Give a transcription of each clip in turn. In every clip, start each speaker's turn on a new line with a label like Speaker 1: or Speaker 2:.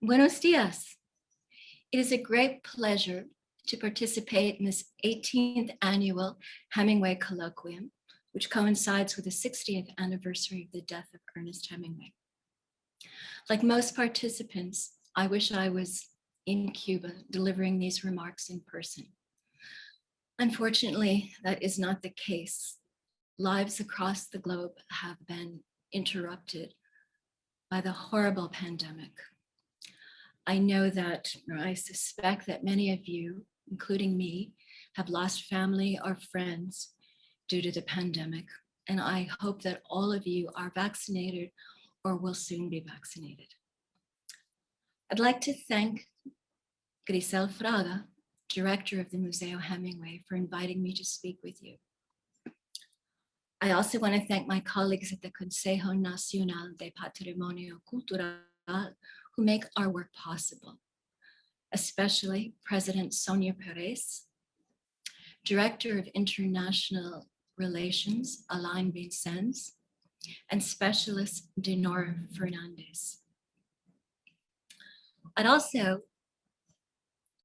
Speaker 1: Buenos dias. It is a great pleasure to participate in this 18th annual Hemingway Colloquium, which coincides with the 60th anniversary of the death of Ernest Hemingway. Like most participants, I wish I was in Cuba delivering these remarks in person. Unfortunately, that is not the case. Lives across the globe have been interrupted by the horrible pandemic. I know that, or I suspect that many of you, including me, have lost family or friends due to the pandemic, and I hope that all of you are vaccinated or will soon be vaccinated. I'd like to thank Grisel Fraga, Director of the Museo Hemingway, for inviting me to speak with you. I also want to thank my colleagues at the Consejo Nacional de Patrimonio Cultural who make our work possible, especially President Sonia Perez, Director of International Relations, Alain Vincennes, and Specialist Dinora Fernandez. I'd also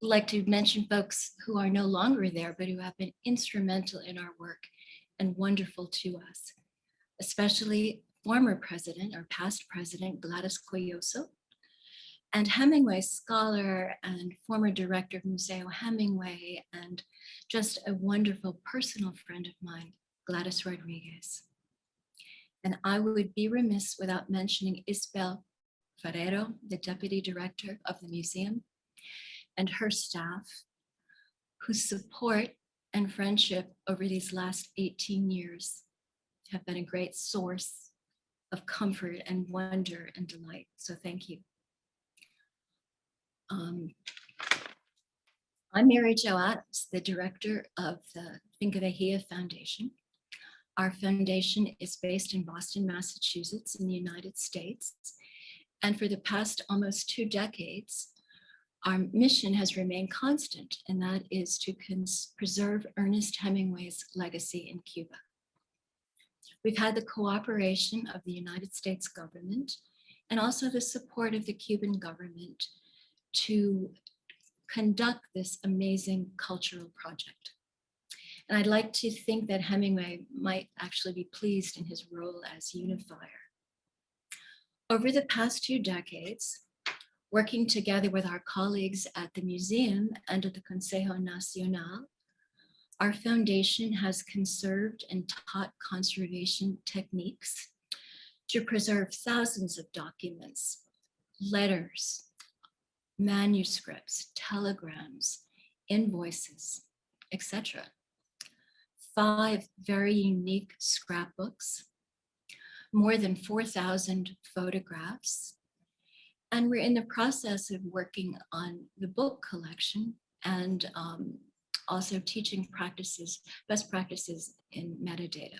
Speaker 1: like to mention folks who are no longer there, but who have been instrumental in our work and wonderful to us, especially former president or past president Gladys Coyoso, and Hemingway scholar and former director of Museo Hemingway, and just a wonderful personal friend of mine, Gladys Rodriguez. And I would be remiss without mentioning Isabel Ferrero, the deputy director of the museum, and her staff, whose support and friendship over these last 18 years have been a great source of comfort and wonder and delight. So thank you. I'm Mary Jo Adams, the director of the Finca Vigía Foundation. Our foundation is based in Boston, Massachusetts in the United States. And for the past almost 2 decades, our mission has remained constant, and that is to preserve Ernest Hemingway's legacy in Cuba. We've had the cooperation of the United States government and also the support of the Cuban government to conduct this amazing cultural project. And I'd like to think that Hemingway might actually be pleased in his role as unifier. Over the past 2 decades, working together with our colleagues at the museum and at the Consejo Nacional, our foundation has conserved and taught conservation techniques to preserve thousands of documents, letters, manuscripts, telegrams, invoices, etc. 5 very unique scrapbooks, more than 4,000 photographs, and we're in the process of working on the book collection and also teaching practices, best practices in metadata.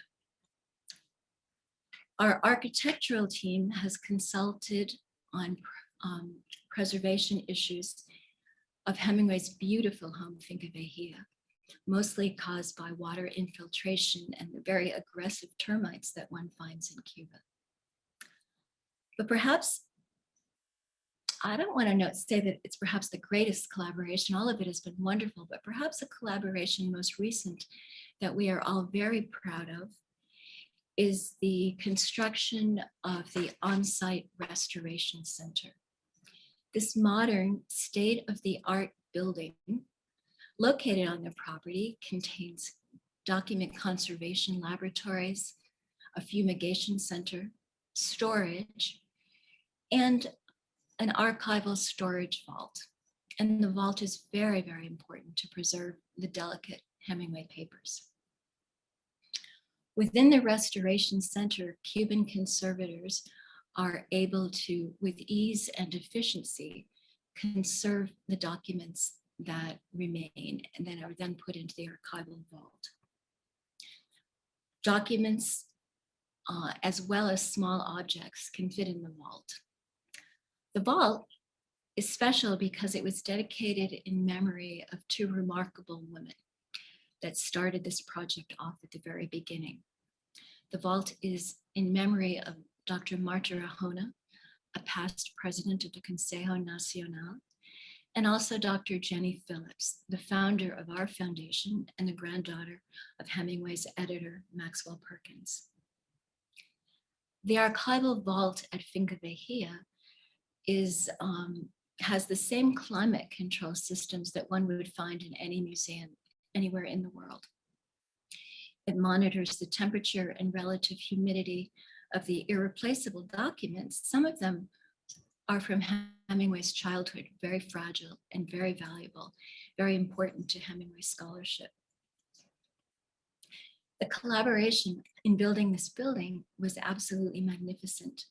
Speaker 1: Our architectural team has consulted on preservation issues of Hemingway's beautiful home, Finca Vigía, mostly caused by water infiltration and the very aggressive termites that one finds in Cuba. But perhaps, I don't want to say that it's perhaps the greatest collaboration, all of it has been wonderful, but perhaps a collaboration most recent that we are all very proud of is the construction of the on-site restoration center. This modern state-of-the-art building located on the property contains document conservation laboratories, a fumigation center, storage, and an archival storage vault. And the vault is very, very important to preserve the delicate Hemingway papers. Within the Restoration Center, Cuban conservators are able to, with ease and efficiency, conserve the documents that remain and then are then put into the archival vault. Documents, as well as small objects, can fit in the vault. The vault is special because it was dedicated in memory of 2 remarkable women that started this project off at the very beginning. The vault is in memory of Dr. Marta Rahona, a past president of the Consejo Nacional, and also Dr. Jenny Phillips, the founder of our foundation and the granddaughter of Hemingway's editor, Maxwell Perkins. The archival vault at Finca Vigía has the same climate control systems that one would find in any museum anywhere in the world. It monitors the temperature and relative humidity of the irreplaceable documents. Some of them are from Hemingway's childhood, very fragile and very valuable, very important to Hemingway scholarship. The collaboration in building this building was absolutely magnificent.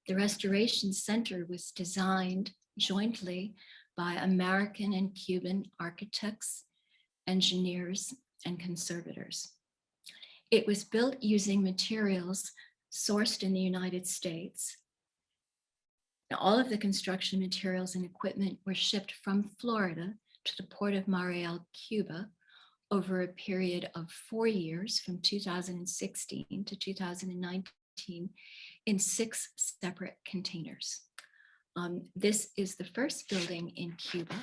Speaker 1: The Restoration Center was designed jointly by American and Cuban architects, engineers, and conservators. It was built using materials sourced in the United States. All of the construction materials and equipment were shipped from Florida to the port of Mariel, Cuba, over a period of 4 years from 2016 to 2019 in 6 separate containers. This is the first building in Cuba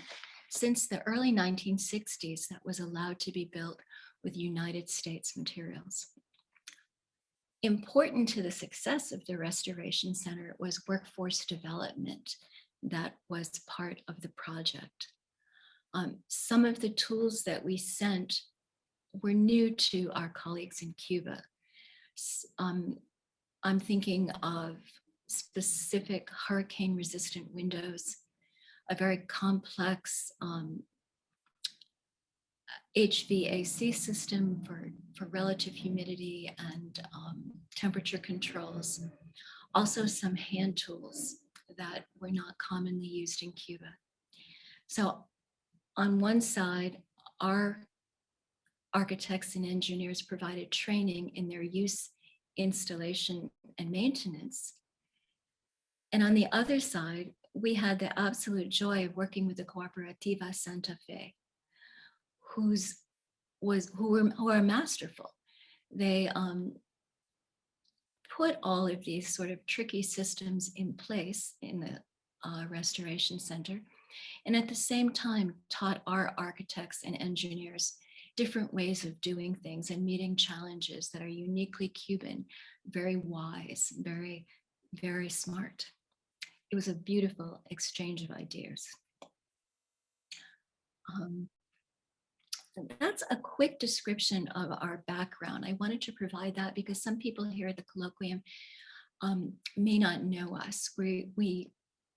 Speaker 1: since the early 1960s that was allowed to be built with United States materials. Important to the success of the Restoration Center was workforce development that was part of the project. Some of the tools that we sent were new to our colleagues in Cuba. I'm thinking of specific hurricane-resistant windows, a very complex HVAC system for relative humidity and temperature controls. Also some hand tools that were not commonly used in Cuba. So on one side, our architects and engineers provided training in their use, installation, and maintenance. And on the other side, we had the absolute joy of working with the Cooperativa Santa Fe, who are masterful. They put all of these sort of tricky systems in place in the Restoration Center, and at the same time taught our architects and engineers different ways of doing things and meeting challenges that are uniquely Cuban, very wise, very, very smart. It was a beautiful exchange of ideas. That's a quick description of our background. I wanted to provide that because some people here at the colloquium may not know us. We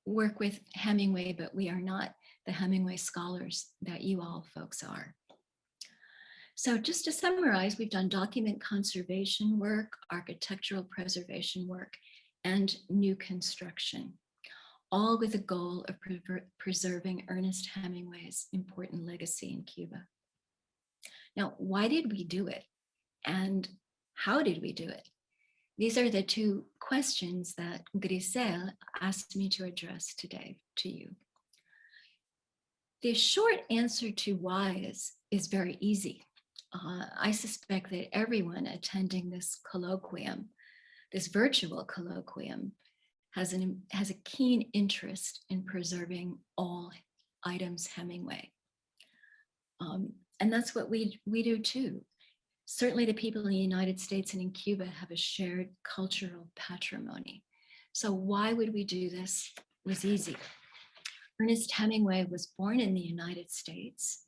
Speaker 1: work with Hemingway, but we are not the Hemingway scholars that you all folks are. So just to summarize, we've done document conservation work, architectural preservation work, and new construction, all with the goal of preserving Ernest Hemingway's important legacy in Cuba. Now, why did we do it? And how did we do it? These are the 2 questions that Grisel asked me to address today to you. The short answer to why is very easy. I suspect that everyone attending this colloquium, this virtual colloquium, has a keen interest in preserving all items Hemingway. And that's what we do too. Certainly the people in the United States and in Cuba have a shared cultural patrimony. So why would we do this? It was easy. Ernest Hemingway was born in the United States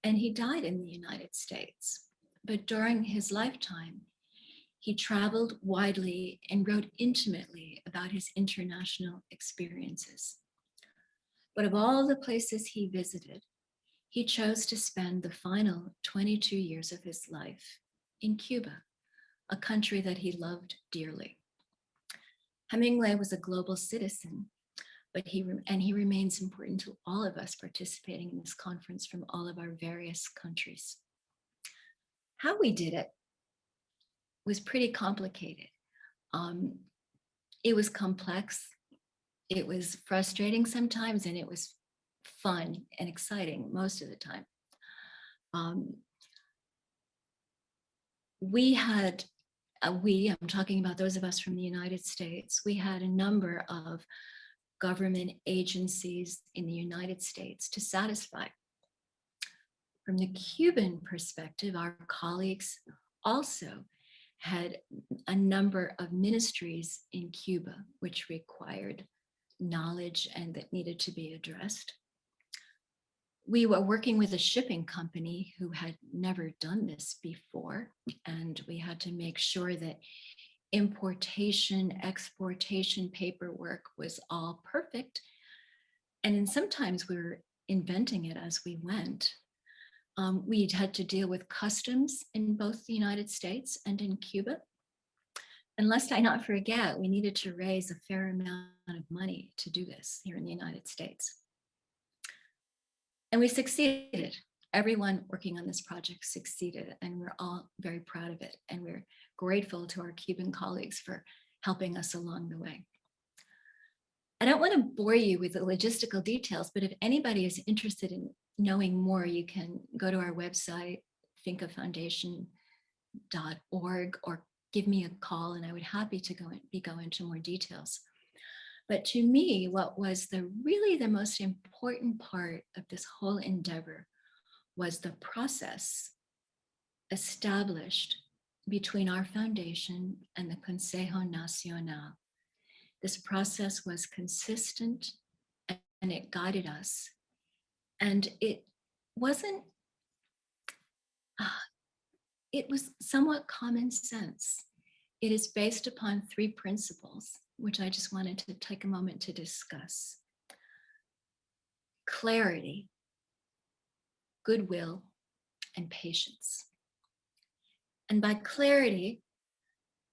Speaker 1: and he died in the United States. But during his lifetime, he traveled widely and wrote intimately about his international experiences. But of all the places he visited, he chose to spend the final 22 years of his life in Cuba, a country that he loved dearly. Hemingway was a global citizen, but he remains important to all of us participating in this conference from all of our various countries. How we did it was pretty complicated. It was complex, it was frustrating sometimes, and it was fun and exciting most of the time. I'm talking about those of us from the United States, we had a number of government agencies in the United States to satisfy. From the Cuban perspective, our colleagues also had a number of ministries in Cuba which required knowledge and that needed to be addressed. We were working with a shipping company who had never done this before, and we had to make sure that importation, exportation paperwork was all perfect. And sometimes we were inventing it as we went. We'd had to deal with customs in both the United States and in Cuba. And lest I not forget, we needed to raise a fair amount of money to do this here in the United States. And we succeeded. Everyone working on this project succeeded, and we're all very proud of it. And we're grateful to our Cuban colleagues for helping us along the way. I don't want to bore you with the logistical details, but if anybody is interested in knowing more, you can go to our website, fincafoundation.org, or give me a call, and I would happy to go into more details. But to me, what was really the most important part of this whole endeavor was the process established between our foundation and the Consejo Nacional. This process was consistent and it guided us. And it wasn't, it was somewhat common sense. It is based upon 3 principles, which I just wanted to take a moment to discuss. Clarity, goodwill, and patience. And by clarity,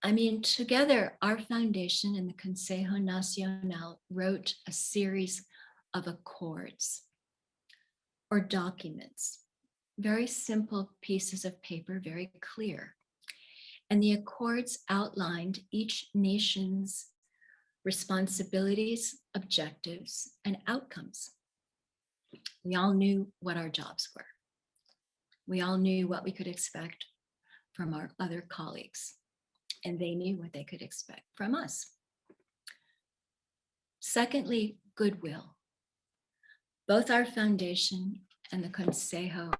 Speaker 1: I mean, together, our foundation and the Consejo Nacional wrote a series of accords or documents, very simple pieces of paper, very clear. And the accords outlined each nation's responsibilities, objectives, and outcomes. We all knew what our jobs were. We all knew what we could expect from our other colleagues, and they knew what they could expect from us. Secondly, goodwill. Both our foundation and the Consejo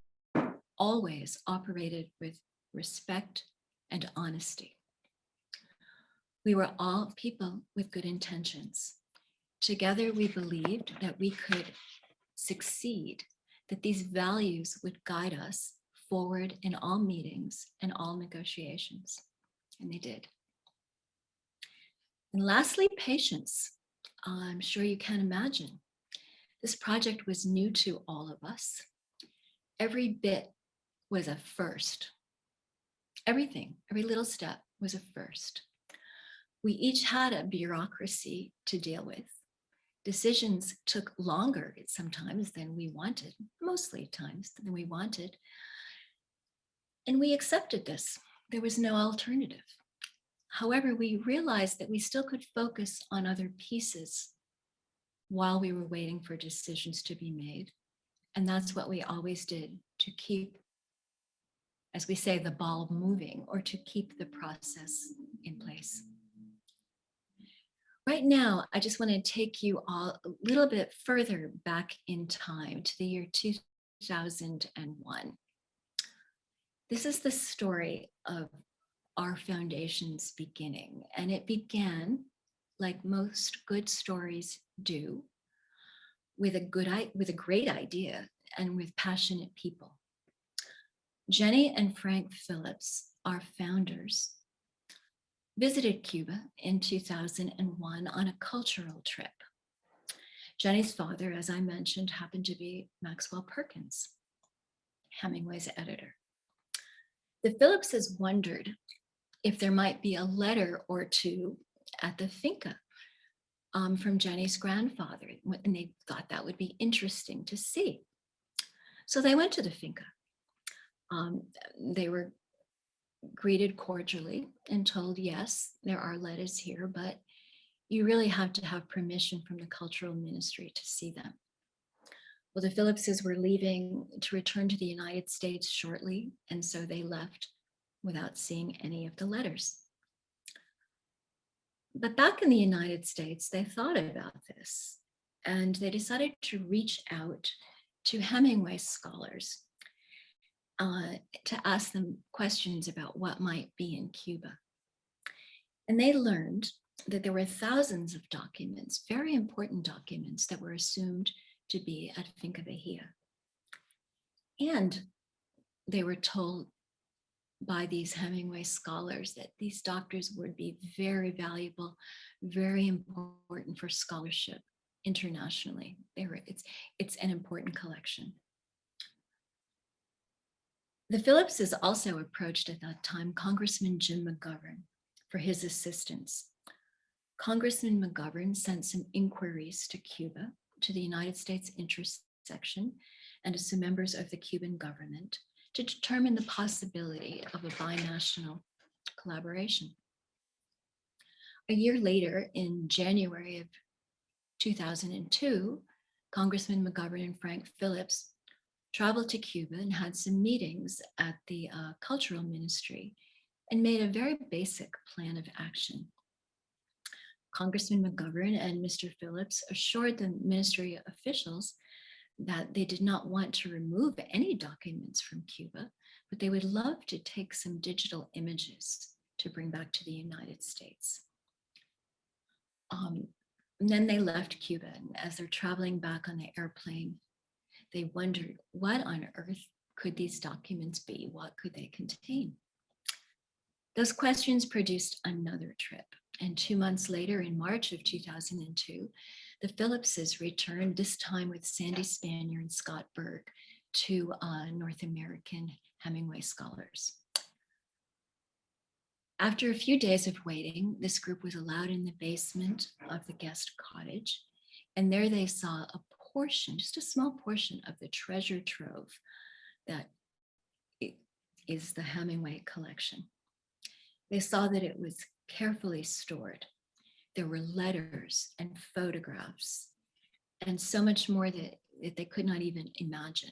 Speaker 1: always operated with respect and honesty. We were all people with good intentions. Together, we believed that we could succeed, that these values would guide us forward in all meetings and all negotiations, and they did. And lastly, patience. I'm sure you can imagine. This project was new to all of us. Every bit was a first. Everything, every little step was a first. We each had a bureaucracy to deal with. Decisions took longer sometimes than we wanted, mostly times than we wanted. And we accepted this. There was no alternative. However, we realized that we still could focus on other pieces while we were waiting for decisions to be made. And that's what we always did, to keep, as we say, the ball moving, or to keep the process in place. Right now, I just want to take you all a little bit further back in time to the year 2001. This is the story of our foundation's beginning, and it began, like most good stories do, with a great idea and with passionate people. Jenny and Frank Phillips, our founders, visited Cuba in 2001 on a cultural trip. Jenny's father, as I mentioned, happened to be Maxwell Perkins, Hemingway's editor. The Phillipses wondered if there might be a letter or two at the Finca from Jenny's grandfather, and they thought that would be interesting to see. So they went to the Finca. They were greeted cordially and told, yes, there are letters here, but you really have to have permission from the cultural ministry to see them. Well, the Phillipses were leaving to return to the United States shortly, and so they left without seeing any of the letters. But back in the United States, they thought about this and they decided to reach out to Hemingway scholars to ask them questions about what might be in Cuba. And they learned that there were thousands of documents, very important documents, that were assumed to be at Finca Vigía. And they were told by these Hemingway scholars that these doctors would be very valuable, very important for scholarship internationally. It's an important collection. The Phillipses also approached at that time Congressman Jim McGovern for his assistance. Congressman McGovern sent some inquiries to Cuba, to the United States Interest Section, and to some members of the Cuban government to determine the possibility of a binational collaboration. A year later, in January of 2002, Congressman McGovern and Frank Phillips traveled to Cuba and had some meetings at the Cultural Ministry and made a very basic plan of action. Congressman McGovern and Mr. Phillips assured the ministry officials that they did not want to remove any documents from Cuba, but they would love to take some digital images to bring back to the United States. And then they left Cuba, and as they're traveling back on the airplane, they wondered, what on earth could these documents be? What could they contain? Those questions produced another trip. And 2 months later, in March of 2002, the Phillipses returned, this time with Sandy Spanier and Scott Berg, two North American Hemingway scholars. After a few days of waiting, this group was allowed in the basement of the guest cottage. And there they saw a portion, just a small portion of the treasure trove that is the Hemingway collection. They saw that it was carefully stored. There were letters and photographs and so much more that they could not even imagine.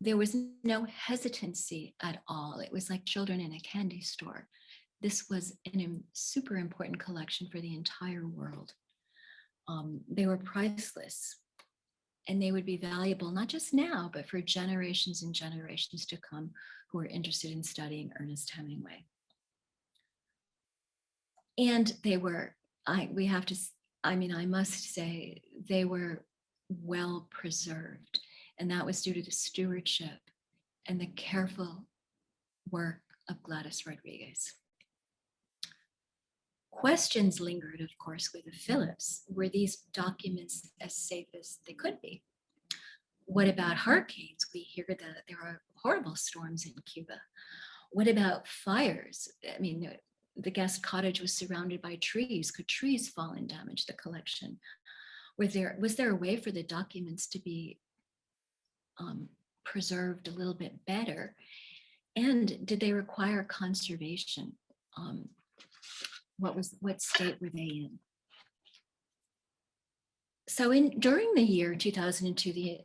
Speaker 1: There was no hesitancy at all. It was like children in a candy store. This was a super important collection for the entire world. They were priceless, and they would be valuable not just now, but for generations and generations to come who are interested in studying Ernest Hemingway. And they were, I must say, they were well preserved. And that was due to the stewardship and the careful work of Gladys Rodriguez. Questions lingered, of course, with the Phillips. Were these documents as safe as they could be? What about hurricanes? We hear that there are horrible storms in Cuba. What about fires? I mean, the guest cottage was surrounded by trees. Could trees fall and damage the collection? Was there a way for the documents to be preserved a little bit better? And did they require conservation? What state were they in? So during the year 2002, the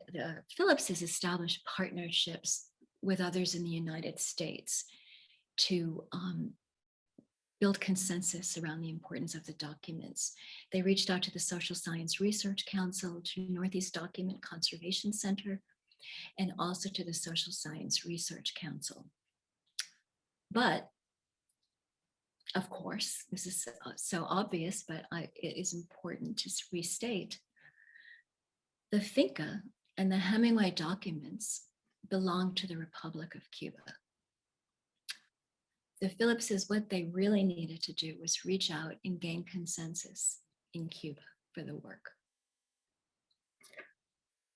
Speaker 1: Phillipses established partnerships with others in the United States to build consensus around the importance of the documents. They reached out to the Social Science Research Council, to Northeast Document Conservation Center, and also to the Social Science Research Council. But of course, this is so obvious, but it is important to restate. The Finca and the Hemingway documents belong to the Republic of Cuba. The Phillipses, what they really needed to do was reach out and gain consensus in Cuba for the work.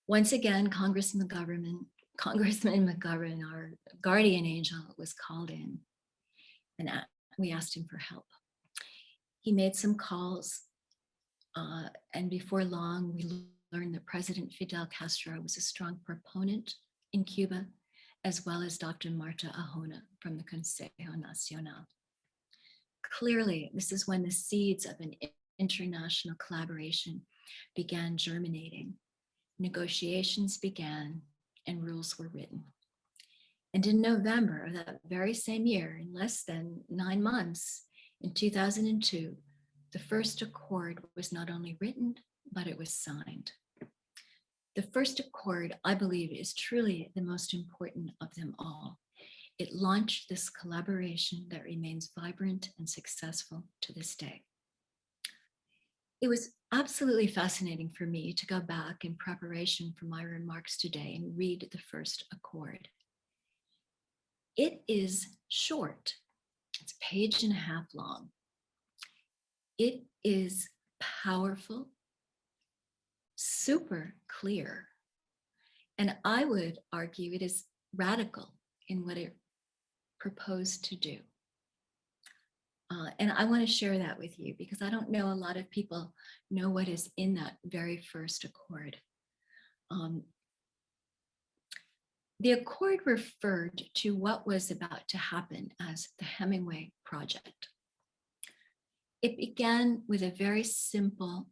Speaker 1: Once again, Congressman McGovern, our guardian angel, was called in, and we asked him for help. He made some calls, and before long, we learned that President Fidel Castro was a strong proponent in Cuba, as well as Dr. Marta Ahona from the Consejo Nacional. Clearly, this is when the seeds of an international collaboration began germinating. Negotiations began and rules were written. And in November of that very same year, in less than 9 months, In 2002, the first accord was not only written, but it was signed. The first accord, I believe, is truly the most important of them all. It launched this collaboration that remains vibrant and successful to this day. It was absolutely fascinating for me to go back in preparation for my remarks today and read the first accord. It is short. It's a page and a half long. It is powerful, super clear, and I would argue it is radical in what it proposed to do. And I want to share that with you because I don't know a lot of people know what is in that very first accord. The accord referred to what was about to happen as the Hemingway Project. It began with a very simple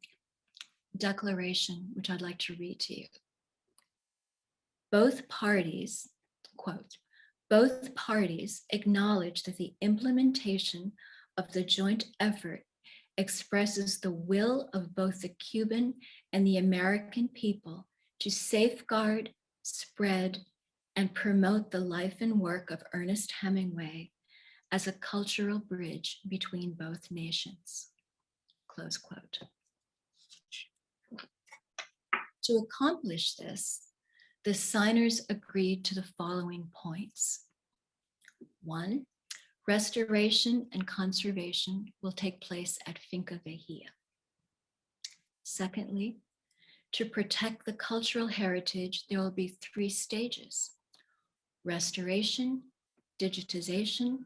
Speaker 1: declaration, which I'd like to read to you. Both parties, quote, both parties acknowledge that the implementation of the joint effort expresses the will of both the Cuban and the American people to safeguard, spread, and promote the life and work of Ernest Hemingway as a cultural bridge between both nations, close quote. To accomplish this, the signers agreed to the following points. 1, restoration and conservation will take place at Finca Vigía. Secondly, to protect the cultural heritage, there will be 3 stages: restoration, digitization,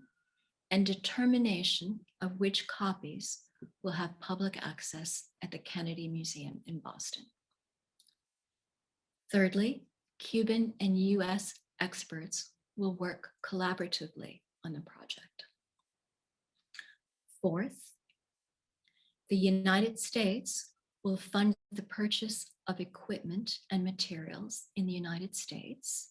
Speaker 1: and determination of which copies will have public access at the Kennedy Museum in Boston. Thirdly, Cuban and US experts will work collaboratively on the project. Fourth, the United States will fund the purchase of equipment and materials in the United States.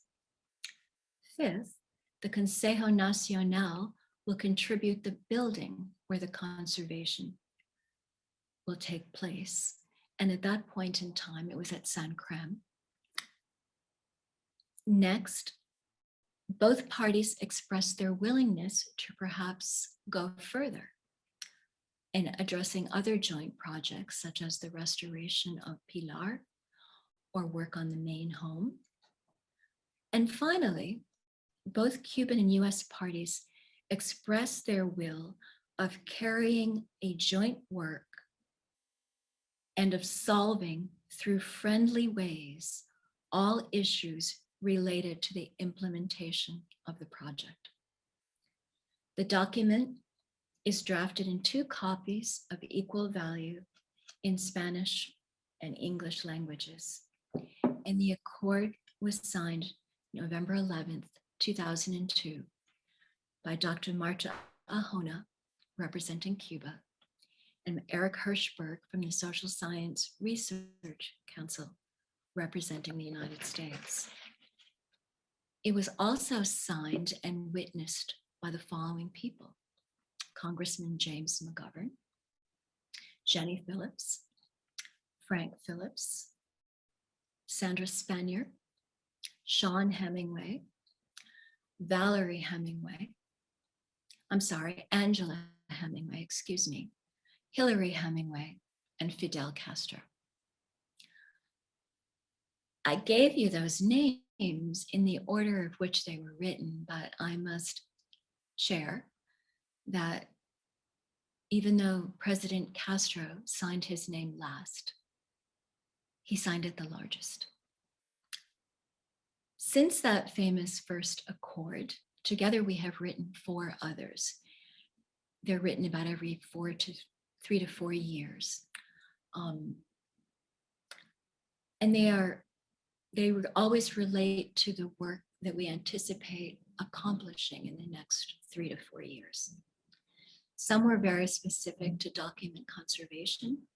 Speaker 1: Fifth, the Consejo Nacional will contribute the building where the conservation will take place. And at that point in time, it was at San Crem. Next, both parties expressed their willingness to perhaps go further in addressing other joint projects, such as the restoration of Pilar or work on the main home. And finally, both Cuban and US parties expressed their will of carrying a joint work and of solving through friendly ways all issues related to the implementation of the project. The document is drafted in 2 copies of equal value in Spanish and English languages, and the accord was signed November 11th, 2002 by Dr. Marta Ahona, representing Cuba, and Eric Hirschberg from the Social Science Research Council, representing the United States. It was also signed and witnessed by the following people: Congressman James McGovern, Jenny Phillips, Frank Phillips, Sandra Spanier, Sean Hemingway, Valerie Hemingway, Angela Hemingway, Hillary Hemingway, and Fidel Castro. I gave you those names in the order of which they were written, but I must share that even though President Castro signed his name last, he signed it the largest. Since that famous first accord, together we have written 4 others. They're written about every 3 to 4 years. And they would always relate to the work that we anticipate accomplishing in the next 3 to 4 years. Some were very specific to document conservation,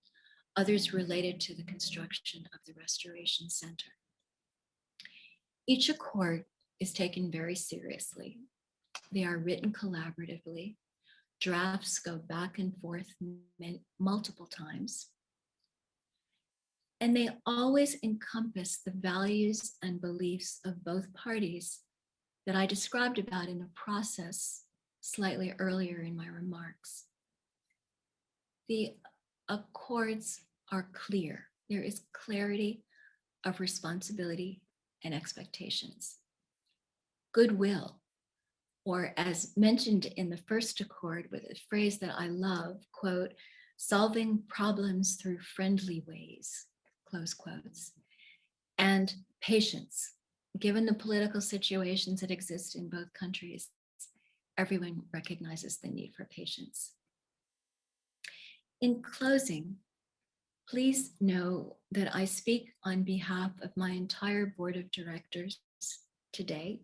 Speaker 1: others related to the construction of the Restoration Center. Each accord is taken very seriously. They are written collaboratively. Drafts go back and forth multiple times. And they always encompass the values and beliefs of both parties that I described about in a process slightly earlier in my remarks. The accords are clear. There is clarity of responsibility and expectations. Goodwill, or as mentioned in the first accord with a phrase that I love, quote, solving problems through friendly ways, close quotes, and patience. Given the political situations that exist in both countries, everyone recognizes the need for patience. In closing, please know that I speak on behalf of my entire board of directors today.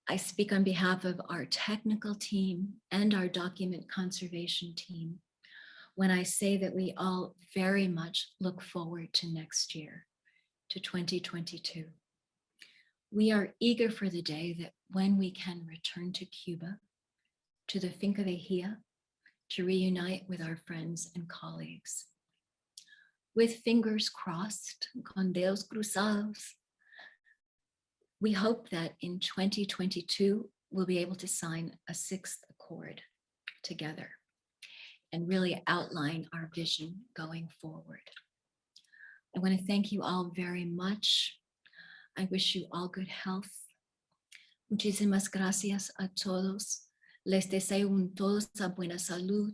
Speaker 1: I speak on behalf of our technical team and our document conservation team when I say that we all very much look forward to next year, to 2022. We are eager for the day that when we can return to Cuba, to the Finca Vigía, to reunite with our friends and colleagues. With fingers crossed, con dedos cruzados, we hope that in 2022, we'll be able to sign a sixth accord together and really outline our vision going forward. I want to thank you all very much. I wish you all good health. Muchísimas gracias a todos. Les deseo a todos a buena salud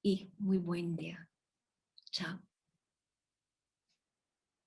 Speaker 1: y muy buen día. Chao.